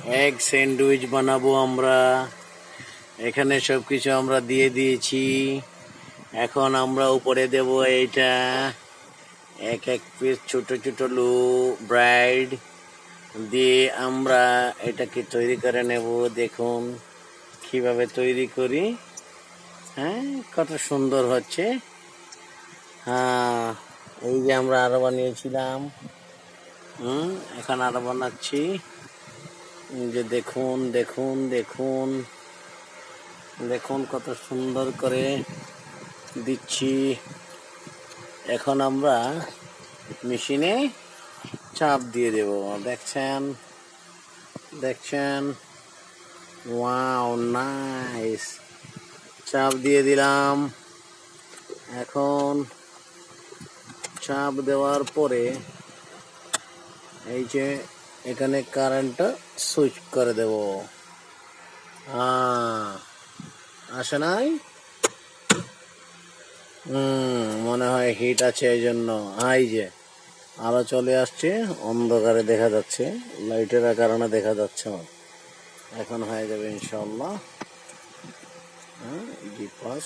Egg sandwich বানাবো আমরা। এখানে সবকিছু আমরা দিয়ে দিয়েছি। এখন আমরা উপরে দেব এইটা এক এক পিস ছোট ছোট ব্রেড দিয়ে আমরা এটাকে তৈরি করে নেব। দেখুন কিভাবে তৈরি করি। হ্যাঁ, কত সুন্দর হচ্ছে। হ্যাঁ, এই যে আমরা আরো বানিয়েছিলাম। এখন আরো বানাচ্ছি। যে দেখুন দেখুন দেখুন দেখুন কত সুন্দর করে দিচ্ছি। এখন আমরা মেশিনে চাপ দিয়ে দেব। দেখছেন দেখছেন, ওয়াও নাইস। চাপ দিয়ে দিলাম। এখন চাপ দেওয়ার পরে এই যে এখানে কারেন্টটা সুইচ করে দেব। আসে নাই? মনে হয় হিট আছে, এই জন্য। এই যে আলো চলে আসছে, অন্ধকারে দেখা যাচ্ছে, লাইটের কারণে দেখা যাচ্ছে না। এখন হয়ে যাবে ইনশাল্লাহ। 2 পাস